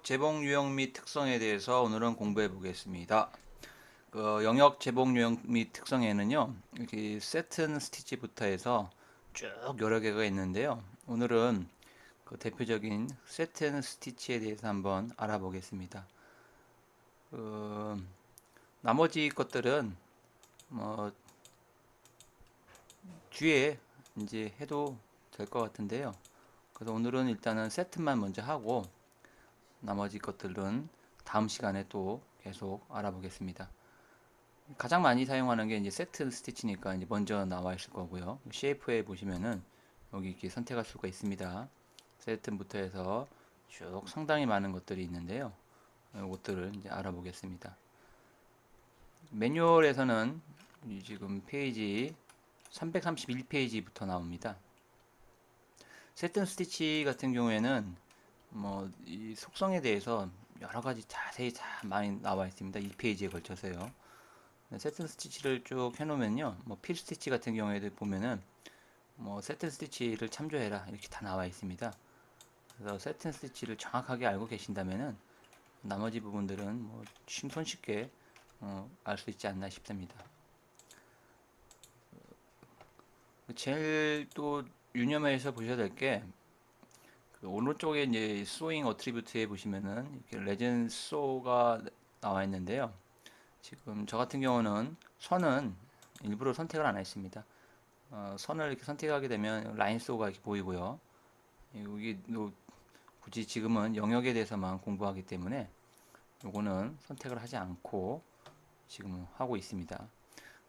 재봉 유형 및 특성에 대해서 오늘은 공부해 보겠습니다. 영역 재봉 유형 및 특성에는요, 이렇게 세튼 스티치부터 해서 쭉 여러 개가 있는데요. 오늘은 그 대표적인 세튼 스티치에 대해서 한번 알아보겠습니다. 그 나머지 것들은 뭐 뒤에 이제 해도 될 것 같은데요. 그래서 오늘은 일단은 세트만 먼저 하고 나머지 것들은 다음 시간에 또 계속 알아보겠습니다. 가장 많이 사용하는 게 이제 세트 스티치니까 이제 먼저 나와 있을 거고요. CF에 보시면은 여기 이렇게 선택할 수가 있습니다. 세트부터 해서 쭉 상당히 많은 것들이 있는데요. 이것들을 이제 알아보겠습니다. 매뉴얼에서는 지금 페이지 331페이지부터 나옵니다. 세트 스티치 같은 경우에는 뭐 이 속성에 대해서 여러 가지 자세히 많이 나와 있습니다. 이 페이지에 걸쳐서요. 세튼 스티치를 쭉 해놓으면요, 뭐 필 스티치 같은 경우에도 보면은 뭐 세튼 스티치를 참조해라 이렇게 다 나와 있습니다. 그래서 세튼 스티치를 정확하게 알고 계신다면은 나머지 부분들은 뭐 손쉽게 알 수 있지 않나 싶습니다. 제일 또 유념해서 보셔야 될게 오른쪽에 이제 소잉 어트리뷰트에 보시면은 이렇게 레전드 소가 나와 있는데요. 지금 저 같은 경우는 선은 일부러 선택을 안 했습니다. 선을 이렇게 선택하게 되면 라인 소가 이렇게 보이고요. 여기 굳이 지금은 영역에 대해서만 공부하기 때문에 요거는 선택을 하지 않고 지금 하고 있습니다.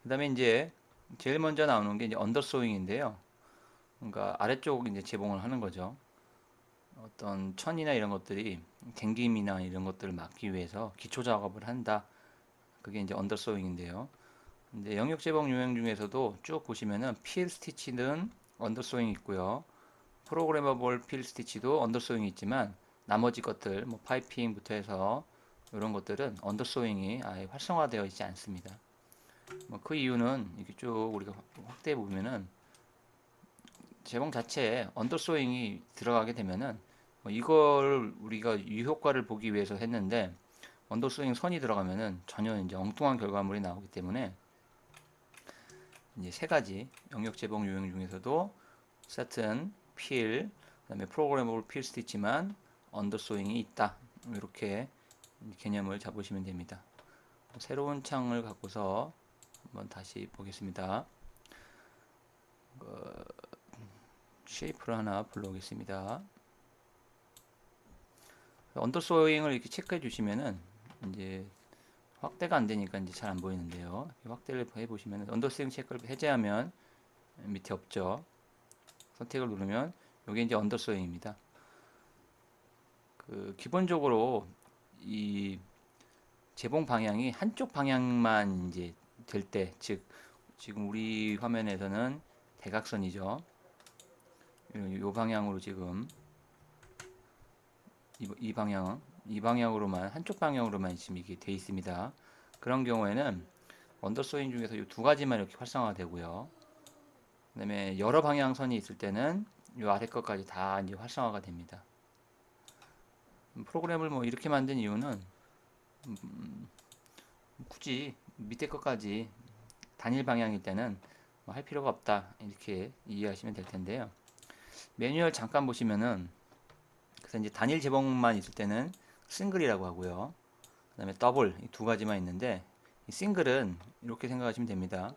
그 다음에 이제 제일 먼저 나오는 게 이제 언더소잉인데요. 그러니까 아래쪽 이제 재봉을 하는 거죠. 어떤 천이나 이런 것들이 갱김이나 이런 것들을 막기 위해서 기초 작업을 한다. 그게 이제 언더소잉인데요. 근데 영역 재봉 유형 중에서도 쭉 보시면은 필 스티치는 언더소잉이 있고요. 프로그래머블 필 스티치도 언더소잉이 있지만 나머지 것들 뭐 파이핑부터 해서 이런 것들은 언더소잉이 아예 활성화되어 있지 않습니다. 뭐 그 이유는 이렇게 쭉 우리가 확대해 보면은 재봉 자체에 언더소잉이 들어가게 되면은 뭐 이걸 우리가 유효과를 보기 위해서 했는데 언더소잉 선이 들어가면은 전혀 이제 엉뚱한 결과물이 나오기 때문에 이제 세 가지 영역 재봉 유형 중에서도 certain, 필, 그다음에 프로그래머블 필 스티치만 언더소잉이 있다. 이렇게 개념을 잡으시면 됩니다. 새로운 창을 갖고서 한번 다시 보겠습니다. 쉐이프를 하나 불러오겠습니다. 언더소잉을 이렇게 체크해 주시면은 이제 확대가 안 되니까 이제 잘 안 보이는데요. 확대를 해 보시면 언더소잉 체크를 해제하면 밑에 없죠. 선택을 누르면 이게 이제 언더소잉입니다. 기본적으로 이 재봉 방향이 한쪽 방향만 이제 될 때, 즉 지금 우리 화면에서는 대각선이죠. 이 방향으로 지금 이 방향으로만 한쪽 방향으로만 지금 이게 돼 있습니다. 그런 경우에는 언더소잉 중에서 이 두 가지만 이렇게 활성화되고요. 그다음에 여러 방향선이 있을 때는 이 아래 것까지 다 이제 활성화가 됩니다. 프로그램을 뭐 이렇게 만든 이유는 굳이 밑에 것까지 단일 방향일 때는 뭐할 필요가 없다 이렇게 이해하시면 될 텐데요. 매뉴얼 잠깐 보시면은 그래서 이제 단일 재봉만 있을 때는 싱글이라고 하고요. 그다음에 더블 이 두 가지만 있는데 이 싱글은 이렇게 생각하시면 됩니다.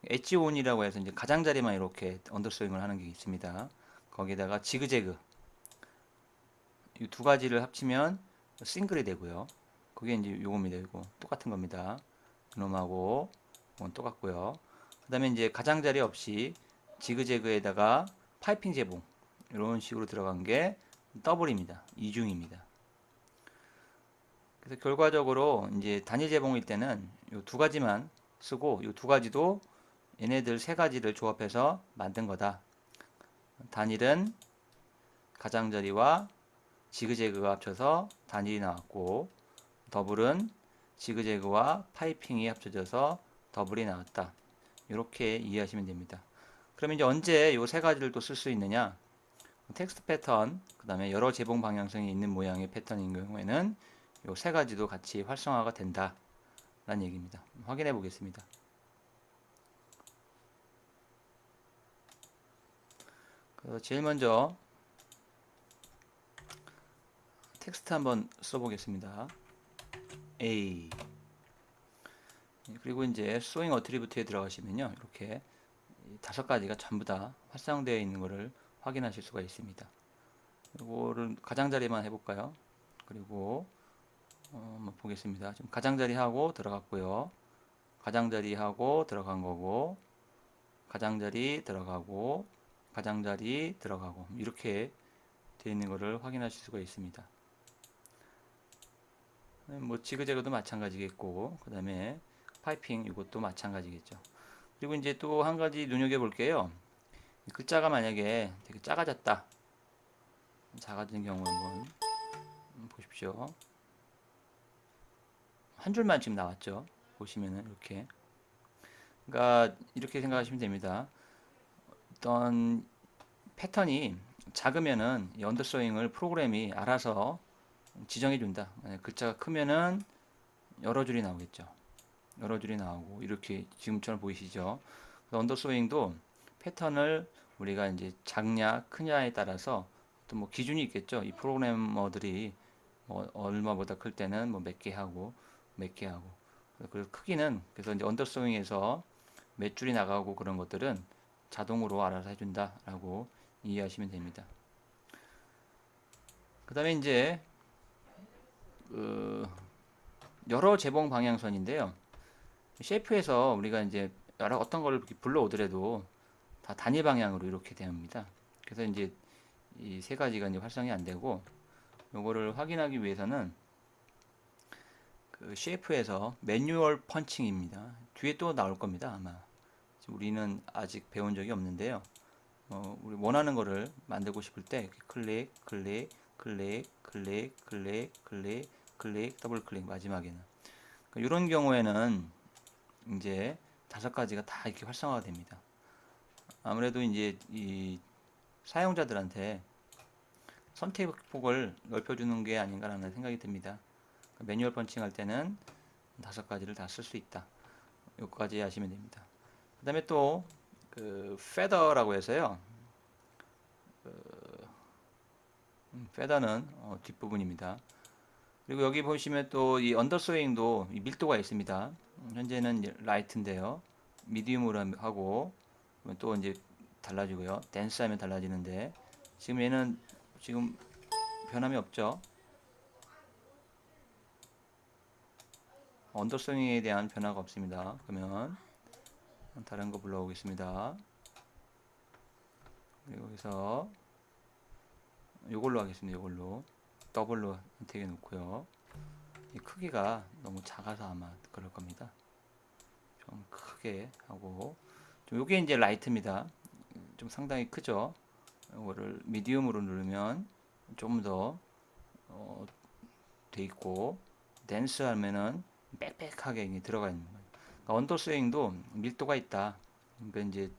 엣지 온이라고 해서 이제 가장자리만 이렇게 언더소잉을 하는 게 있습니다. 거기다가 지그재그 이 두 가지를 합치면 싱글이 되고요. 그게 이제 요겁니다. 이거 똑같은 겁니다. 그놈하고 이건 똑같고요. 그 다음에 이제 가장자리 없이 지그재그에다가 파이핑 재봉 이런 식으로 들어간 게 더블입니다. 이중입니다. 그래서 결과적으로 이제 단일 재봉일 때는 이 두 가지만 쓰고 이 두 가지도 얘네들 세 가지를 조합해서 만든 거다. 단일은 가장자리와 지그재그가 합쳐서 단일이 나왔고 더블은 지그재그와 파이핑이 합쳐져서 더블이 나왔다. 이렇게 이해하시면 됩니다. 그럼 이제 언제 이 세 가지를 또 쓸 수 있느냐? 텍스트 패턴, 그 다음에 여러 재봉 방향성이 있는 모양의 패턴인 경우에는 이 세 가지도 같이 활성화가 된다 라는 얘기입니다. 확인해 보겠습니다. 제일 먼저 텍스트 한번 써보겠습니다. A. 그리고 이제 소잉 어트리뷰트에 들어가시면요, 이렇게 다섯 가지가 전부 다 활성되어 있는 것을 확인하실 수가 있습니다. 이거를 가장자리만 해볼까요? 그리고 한번 보겠습니다. 지금 가장자리 하고 들어갔고요. 가장자리 하고 들어간 거고, 가장자리 들어가고, 가장자리 들어가고, 이렇게 되어 있는 것을 확인하실 수가 있습니다. 뭐 지그재그도 마찬가지겠고, 그 다음에 파이핑 이것도 마찬가지겠죠. 그리고 이제 또 한 가지 눈여겨볼게요. 글자가 만약에 되게 작아졌다, 작아진 경우 한번 보십시오. 한 줄만 지금 나왔죠. 보시면은 이렇게, 그러니까 이렇게 생각하시면 됩니다. 어떤 패턴이 작으면은 이 언더소잉을 프로그램이 알아서 지정해 준다. 글자가 크면은 여러 줄이 나오겠죠. 여러 줄이 나오고, 이렇게 지금처럼 보이시죠. 언더소잉도 패턴을 우리가 이제 작냐 크냐에 따라서 또 뭐 기준이 있겠죠. 이 프로그래머들이 뭐 얼마보다 클 때는 뭐 몇 개 하고 몇 개 하고, 그래서 크기는, 그래서 이제 언더소잉에서 몇 줄이 나가고 그런 것들은 자동으로 알아서 해준다라고 이해하시면 됩니다. 그 다음에 이제 여러 재봉 방향선인데요. 쉐이프에서 우리가 이제 여러 어떤 걸 불러오더라도 다 단위 방향으로 이렇게 됩니다. 그래서 이제 이 세 가지가 이제 활성이 안 되고, 요거를 확인하기 위해서는 그 쉐이프에서 매뉴얼 펀칭입니다. 뒤에 또 나올 겁니다, 아마. 우리는 아직 배운 적이 없는데요. 우리 원하는 거를 만들고 싶을 때 클릭, 클릭, 클릭, 클릭, 클릭, 클릭, 클릭, 더블 클릭, 마지막에는. 이런 경우에는 이제 다섯 가지가 다 이렇게 활성화가 됩니다. 아무래도 이제 이 사용자들한테 선택폭을 넓혀주는 게 아닌가라는 생각이 듭니다. 매뉴얼 펀칭 할 때는 다섯 가지를 다 쓸 수 있다. 여기까지 하시면 됩니다. 그 다음에 또 그 페더라고 해서요. 페더는 뒷부분입니다. 그리고 여기 보시면 또 이 언더소잉도 밀도가 있습니다. 현재는 라이트인데요. 미디움으로 하고 또 이제 달라지고요. 댄스 하면 달라지는데, 지금 얘는 지금 변함이 없죠. 언더소잉에 대한 변화가 없습니다. 그러면 다른 거 불러오겠습니다. 그리고 여기서 이걸로 하겠습니다. 이걸로 더블로 선택해 놓고요. 이 크기가 너무 작아서 아마 그럴 겁니다. 좀 크게 하고, 요게 이제 라이트입니다. 좀 상당히 크죠. 이거를 미디움으로 누르면 좀 더 돼 있고, 댄스 하면은 빽빽하게 들어가 있는 거예요. 그러니까 언더스윙도 밀도가 있다. 그러니까 이제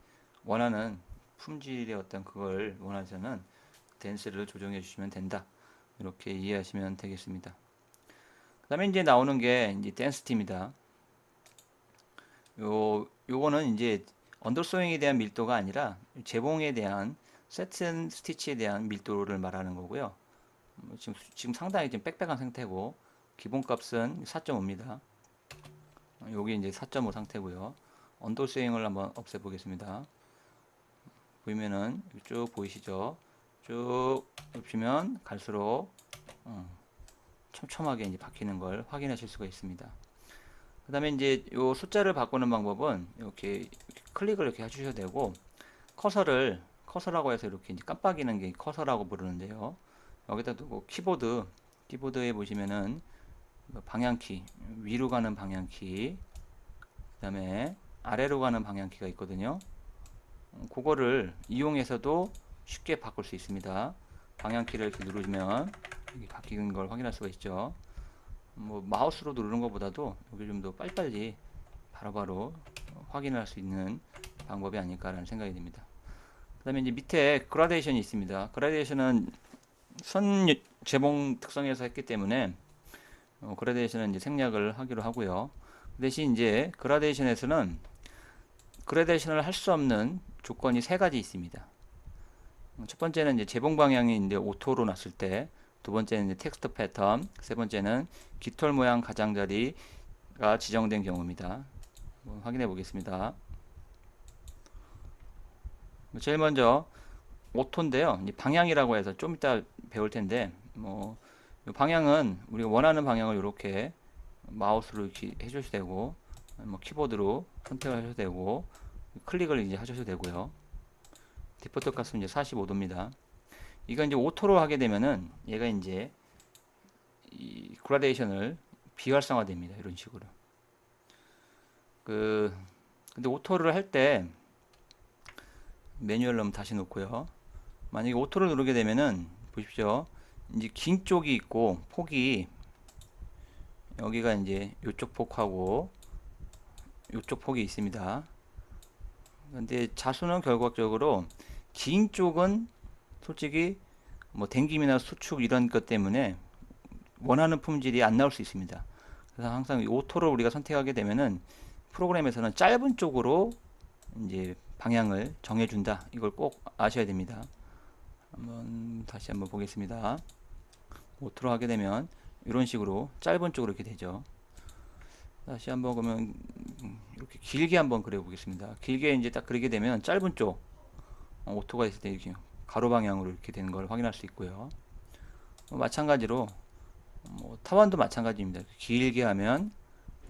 원하는 품질의 어떤 그걸 원하서는 댄스를 조정해 주시면 된다. 이렇게 이해하시면 되겠습니다. 그 다음에 이제 나오는 게 이제 댄스티입니다. 요거는 이제 언더소잉에 대한 밀도가 아니라 재봉에 대한 세트 스티치에 대한 밀도를 말하는 거고요. 지금 상당히 좀 빽빽한 상태고, 기본값은 4.5입니다. 여기 이제 4.5 상태고요. 언더스윙을 한번 없애 보겠습니다. 보이면은 쭉 보이시죠? 쭉 눕히면 갈수록 촘촘하게 이제 바뀌는 걸 확인하실 수가 있습니다. 그 다음에 이제 요 숫자를 바꾸는 방법은 이렇게 클릭을 이렇게 해주셔도 되고, 커서라고 해서 이렇게 이제 깜빡이는 게 커서라고 부르는데요. 여기다 두고 키보드에 보시면은 방향키, 위로 가는 방향키, 그 다음에 아래로 가는 방향키가 있거든요. 그거를 이용해서도 쉽게 바꿀 수 있습니다. 방향키를 이렇게 누르면 이게 바뀌는 걸 확인할 수가 있죠. 뭐 마우스로 누르는 것보다도 여기 좀 더 빨리빨리 바로바로 확인할 수 있는 방법이 아닐까라는 생각이 듭니다. 그다음에 이제 밑에 그라데이션이 있습니다. 그라데이션은 선 재봉 특성에서 했기 때문에 그라데이션은 이제 생략을 하기로 하고요. 그 대신 이제 그라데이션에서는 그라데이션을 할 수 없는 조건이 세 가지 있습니다. 첫 번째는 이제 재봉 방향이 이제 오토로 놨을 때, 두 번째는 이제 텍스트 패턴, 세 번째는 깃털 모양 가장자리가 지정된 경우입니다. 확인해 보겠습니다. 제일 먼저 오토인데요. 이제 방향이라고 해서 좀 이따 배울 텐데, 방향은 우리가 원하는 방향을 이렇게 마우스로 이렇게 해주셔도 되고, 키보드로 선택을 하셔도 되고, 클릭을 이제 하셔도 되고요. 디폴트 값은 이제 45도입니다. 이거 이제 오토로 하게 되면은 얘가 이제 이 그라데이션을 비활성화됩니다. 이런 식으로. 근데 오토를 할 때 매뉴얼로 한번 다시 놓고요. 만약에 오토를 누르게 되면은 보십시오. 이제 긴 쪽이 있고 폭이 여기가 이제 이쪽 폭하고 이쪽 폭이 있습니다. 근데 자수는 결과적으로 긴 쪽은 솔직히 뭐 댕김이나 수축 이런 것 때문에 원하는 품질이 안 나올 수 있습니다. 그래서 항상 오토를 우리가 선택하게 되면은 프로그램에서는 짧은 쪽으로 이제 방향을 정해준다. 이걸 꼭 아셔야 됩니다. 다시 한번 보겠습니다. 오토로 하게 되면 이런 식으로 짧은 쪽으로 이렇게 되죠. 다시 한번 그러면 이렇게 길게 한번 그려 보겠습니다. 길게 이제 딱 그리게 되면 짧은 쪽 오토가 있을 때 이렇게 가로 방향으로 이렇게 되는 걸 확인할 수 있고요. 마찬가지로 타원도 마찬가지입니다. 길게 하면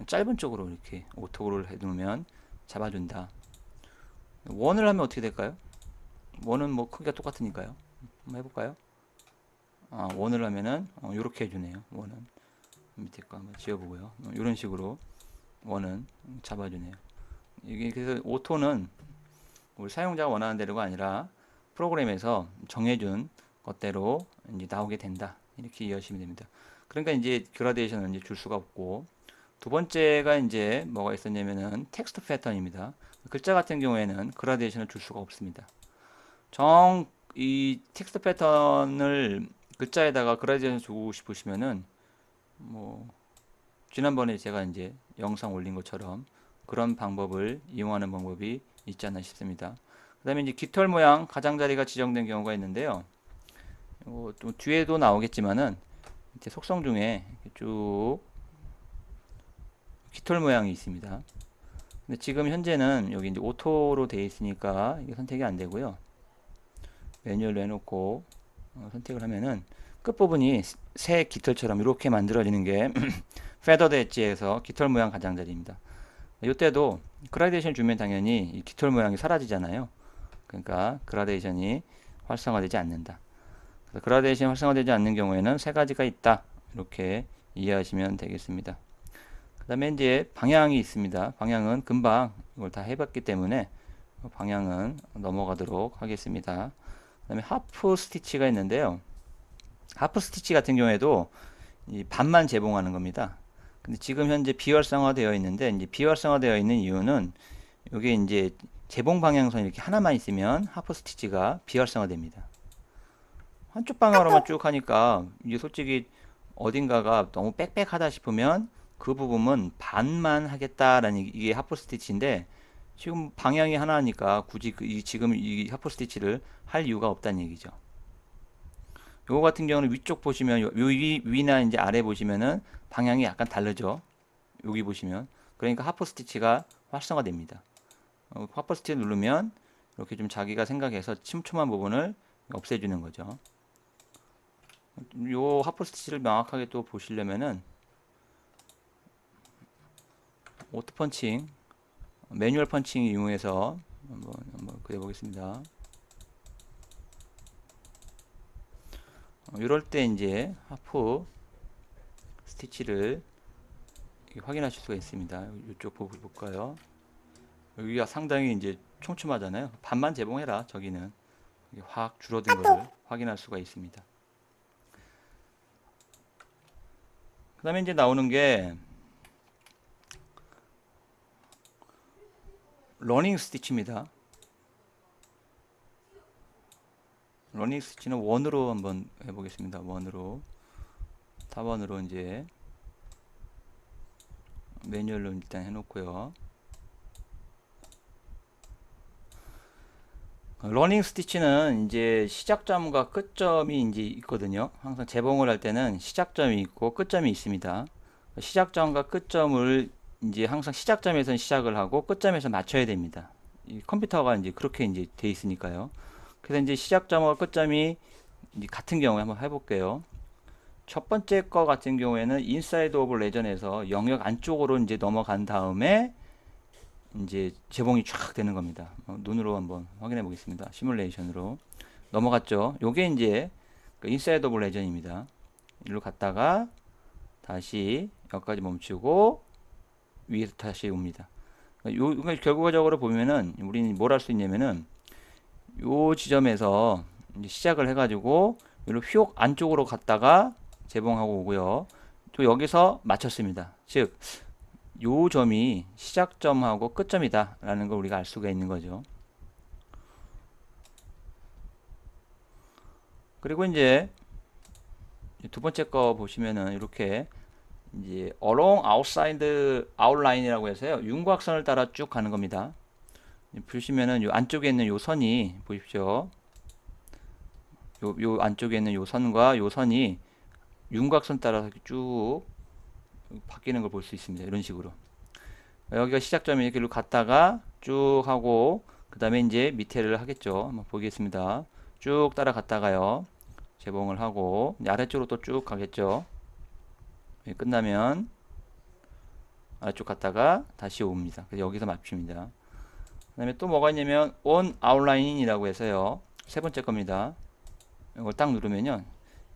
짧은 쪽으로 이렇게 오토를 해두면 잡아준다. 원을 하면 어떻게 될까요? 원은 뭐 크기가 똑같으니까요. 한번 해볼까요? 원을 하면은 이렇게 해주네요. 원은 밑에 거 한번 지워보고요. 이런 식으로 원은 잡아주네요. 이게 그래서 오토는 우리 사용자가 원하는 대로가 아니라 프로그램에서 정해준 것대로 이제 나오게 된다. 이렇게 이해하시면 됩니다. 그러니까 이제 그라데이션을 이제 줄 수가 없고, 두 번째가 이제 뭐가 있었냐면은 텍스트 패턴입니다. 글자 같은 경우에는 그라데이션을 줄 수가 없습니다. 이 텍스트 패턴을 글자에다가 그라데이션 주고 싶으시면은 지난번에 제가 이제 영상 올린 것처럼 그런 방법을 이용하는 방법이 있지 않나 싶습니다. 그 다음에 이제 깃털 모양 가장자리가 지정된 경우가 있는데요. 좀 뒤에도 나오겠지만은 이제 속성 중에 쭉 깃털 모양이 있습니다. 근데 지금 현재는 여기 이제 오토로 되어 있으니까 이게 선택이 안 되고요. 매뉴얼로 해놓고 선택을 하면은 끝부분이 새 깃털처럼 이렇게 만들어지는 게 페더드 엣지에서 깃털 모양 가장자리입니다. 이때도 그라데이션 주면 당연히 이 깃털 모양이 사라지잖아요. 그러니까 그라데이션이 활성화되지 않는다. 그래서 그라데이션이 활성화되지 않는 경우에는 세 가지가 있다. 이렇게 이해하시면 되겠습니다. 그 다음에 이제 방향이 있습니다. 방향은 금방 이걸 다 해봤기 때문에 방향은 넘어가도록 하겠습니다. 그 다음에 하프 스티치가 있는데요. 하프 스티치 같은 경우에도 이 반만 재봉하는 겁니다. 근데 지금 현재 비활성화되어 있는데, 이제 비활성화되어 있는 이유는 이게 이제 재봉 방향선이 이렇게 하나만 있으면 하프 스티치가 비활성화됩니다. 한쪽 방향으로만 쭉 하니까 이게 솔직히 어딘가가 너무 빽빽하다 싶으면 그 부분은 반만 하겠다라는 이게 하프 스티치인데, 지금 방향이 하나니까 굳이 지금 이 하프 스티치를 할 이유가 없다는 얘기죠. 요거 같은 경우는 위쪽 보시면 요 위나 이제 아래 보시면은 방향이 약간 다르죠. 여기 보시면 그러니까 하프 스티치가 활성화됩니다. 하프 스티치 누르면 이렇게 좀 자기가 생각해서 촘촘한 부분을 없애주는 거죠. 요 하프 스티치를 명확하게 또 보시려면은 오토 펀칭, 매뉴얼 펀칭 이용해서 한번 그려보겠습니다. 이럴 때 이제 하프 스티치를 확인하실 수가 있습니다. 이쪽 볼까요? 여기가 상당히 이제 촘촘하잖아요. 반만 재봉해라. 저기는 확 줄어든 것을 확인할 수가 있습니다. 그 다음에 이제 나오는 게 러닝 스티치입니다. 러닝 스위치는 원으로 한번 해보겠습니다. 원으로 탑원으로 이제 매뉴얼로 일단 해놓고요. 러닝 스티치는 이제 시작점과 끝점이 이제 있거든요. 항상 재봉을 할 때는 시작점이 있고 끝점이 있습니다. 시작점과 끝점을 이제 항상 시작점에서 시작을 하고 끝점에서 맞춰야 됩니다. 이 컴퓨터가 이제 그렇게 이제 돼 있으니까요. 그래서 이제 시작점과 끝점이 이제 같은 경우에 한번 해볼게요. 첫 번째 거 같은 경우에는 인사이드 오브 레전에서 영역 안쪽으로 이제 넘어간 다음에 이제 재봉이 쫙 되는 겁니다. 눈으로 한번 확인해 보겠습니다. 시뮬레이션으로 넘어갔죠. 요게 이제 그 인사이드 오브 레전입니다. 일로 갔다가 다시 여기까지 멈추고 위에서 다시 옵니다. 그러니까 결과적으로 보면은 우리는 뭘 할 수 있냐면은 요 지점에서 이제 시작을 해가지고 여기로 휙 안쪽으로 갔다가 재봉하고 오고요. 또 여기서 마쳤습니다. 즉, 요 점이 시작점하고 끝점이다 라는 걸 우리가 알 수가 있는 거죠. 그리고 이제 두 번째 거 보시면은 이렇게 이제 along outside outline이라고 해서요. 윤곽선을 따라 쭉 가는 겁니다. 보시면은 요 안쪽에 있는 요 선이 보십시오. 요 안쪽에 있는 요 선과 요 선이 윤곽선 따라서 쭉 바뀌는 걸 볼 수 있습니다. 이런 식으로. 여기가 시작점이 이렇게 갔다가 쭉 하고 그 다음에 이제 밑에를 하겠죠. 한번 보겠습니다. 쭉 따라갔다가요. 재봉을 하고 아래쪽으로 또 쭉 가겠죠. 끝나면 아래쪽 갔다가 다시 옵니다. 그래서 여기서 맞춥니다. 그 다음에 또 뭐가 있냐면 on outline이라고 해서요. 세 번째 겁니다. 이걸 딱 누르면요.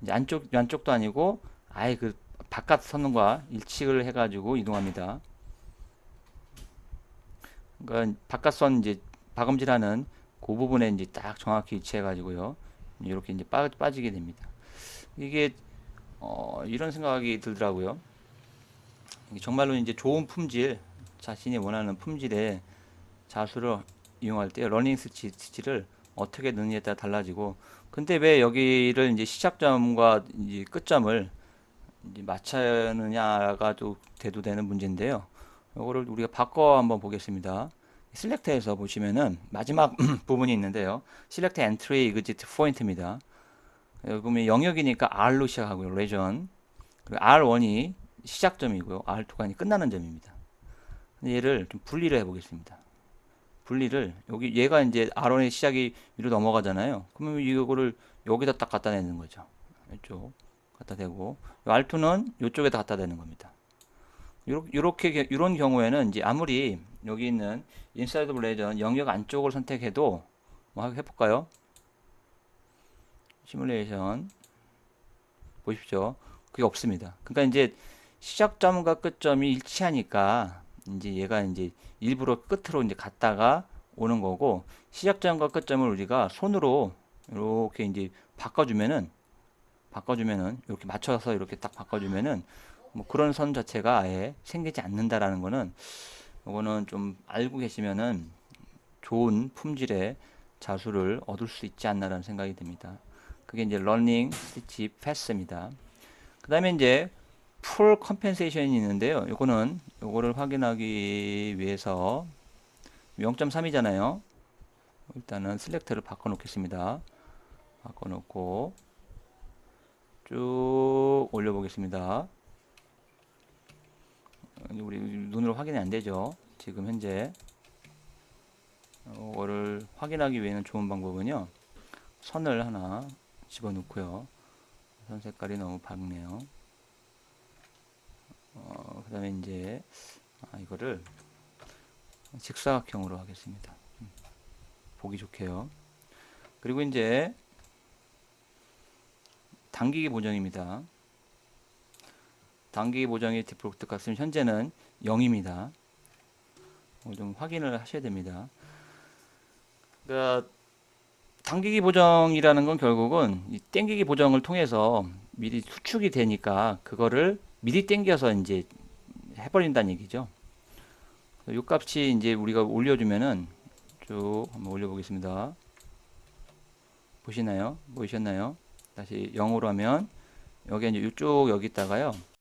이제 안쪽도 아니고 아예 그 바깥 선과 일치를 해가지고 이동합니다. 그러니까 바깥선 이제 박음질하는 그 부분에 이제 딱 정확히 위치해가지고요. 이렇게 이제 빠지게 됩니다. 이게 이런 생각이 들더라고요. 정말로 이제 좋은 품질, 자신이 원하는 품질의 자수를 이용할 때 러닝 스티치를 어떻게 넣느냐에 따라 달라지고, 근데 왜 여기를 이제 시작점과 이제 끝점을 이제 맞추느냐가 또 대두되는 문제인데요. 이거를 우리가 바꿔 한번 보겠습니다. 셀렉트에서 보시면은 마지막 부분이 있는데요. 셀렉트 엔트리 exit 포인트입니다. 여기 보면 영역이니까 R로 시작하고요. 레전. 그리고 R1이 시작점이고요. R2가 끝나는 점입니다. 얘를 좀 분리를 해보겠습니다. 분리를 여기 얘가 이제 R1의 시작이 위로 넘어가잖아요. 그러면 이거를 여기다 딱 갖다 대는 거죠. 이쪽 갖다 대고 R2는 이쪽에다 갖다 대는 겁니다. 요렇게 이런 경우에는 이제 아무리 여기 있는 인사이드 오브 레전 영역 안쪽을 선택해도 뭐 해볼까요? 시뮬레이션 보십시오. 그게 없습니다. 그러니까 이제 시작점과 끝점이 일치하니까 이제 얘가 이제 일부러 끝으로 이제 갔다가 오는 거고, 시작점과 끝점을 우리가 손으로 이렇게 이제 바꿔주면은 이렇게 맞춰서 이렇게 딱 바꿔주면은 뭐 그런 선 자체가 아예 생기지 않는다라는 거는, 이거는 좀 알고 계시면은 좋은 품질의 자수를 얻을 수 있지 않나라는 생각이 듭니다. 그게 이제 러닝 스티치 패스입니다. 그 다음에 이제 풀 컴펜세이션이 있는데요. 요거를 확인하기 위해서 0.3이잖아요. 일단은 셀렉트를 바꿔 놓겠습니다. 바꿔 놓고 쭉 올려 보겠습니다. 우리 눈으로 확인이 안 되죠. 지금 현재 이거를 확인하기 위해는 좋은 방법은요. 선을 하나 집어 넣고요. 선 색깔이 너무 밝네요. 그 다음에 이제 이거를 직사각형으로 하겠습니다. 보기 좋게요. 그리고 이제 당기기 보정입니다. 당기기 보정의 디폴트 값은 현재는 0입니다. 좀 확인을 하셔야 됩니다. 그러니까 당기기 보정이라는 건 결국은 이 땡기기 보정을 통해서 미리 수축이 되니까 그거를 미리 땡겨서 이제 해버린다는 얘기죠. 이 값이 이제 우리가 올려주면은 쭉 한번 올려보겠습니다. 보시나요? 보이셨나요? 다시 0으로 하면 여기 이제 이쪽 여기다가요.